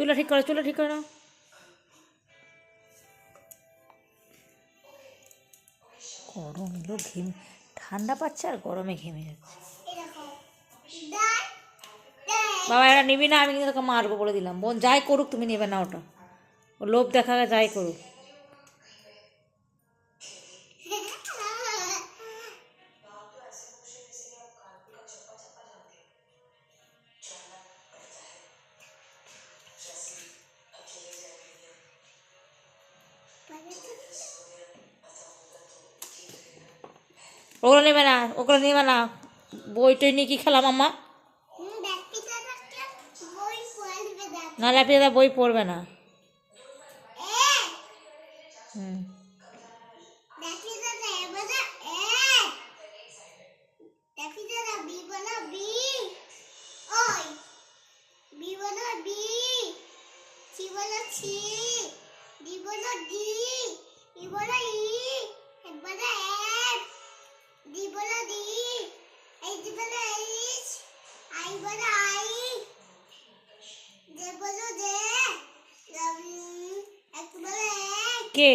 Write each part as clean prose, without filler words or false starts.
চুলা ঠিক করো, চুলা ঠিক করো। গরম এলো, ঘেমে ঠান্ডা পাচ্ছে আর গরমে ঘেমে যাচ্ছে। বাবা এটা নিবি না, আমি কিন্তু তোকে মারবো বলে দিলাম। বোন যাই করুক তুমি নেবে না ওটা, ও লোভ দেখা যাই করুক। ওগুলো নেবে না, ওগুলো নেবে না। বই টই নিয়ে কি খেলাম আম্মা? না ল্যাপিদাদা বই পড়বে না। হুম কে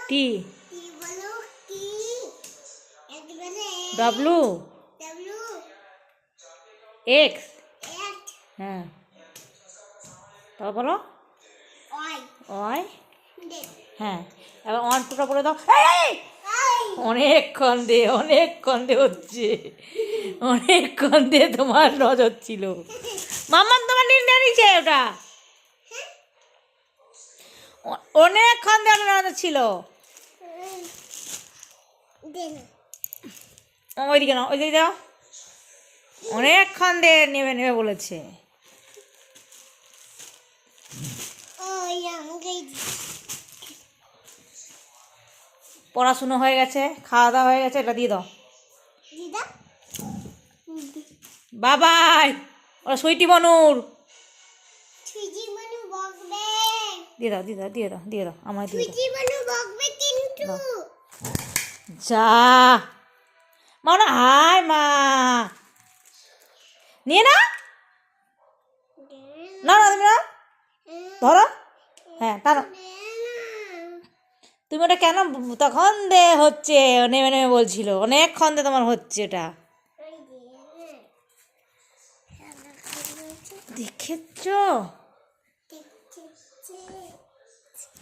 টি ডব্লু এক্স। হ্যাঁ তারপর বলো ওয়াই। হ্যাঁ এবার ওয়ান টুটা বলে দাও। অনেকক্ষণ দিয়ে হচ্ছে, অনেকক্ষণ দিয়ে তোমার নজর ছিল। মাম্মাম তোমার নির্ণয় নিচ্ছে ওটা, অনেকক্ষণ দিয়ে নজর ছিল। ওইদিকে না, ওইদিকে দাও। অনেকক্ষণ দিয়ে নেবে বলেছে। পড়াশুনো হয়ে গেছে, খাওয়া দাওয়া হয়ে গেছে, এটা দিয়ে দাও। বাবাই ওরা সুইটি মনুর দিয়ে দাও আমায় দিয়ে দাও। যা মানে হায় মা, নিয়ে না না না তুমি না ধরো। হ্যাঁ টানো। তুমি ওটা কেন তখন দে হচ্ছে, নেমে নেমে বলছিল, অনেকক্ষণ দে তোমার হচ্ছে এটা। দেখেছ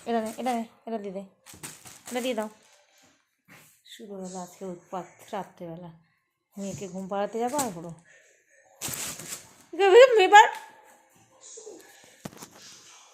এটা নে, এটা নে, এটা দিয়ে দে, এটা দিয়ে দাও। শুরু হলো আজকে উৎপাত রাত্রেবেলা, মেয়েকে ঘুম পাড়াতে যাবো আর হলো এবার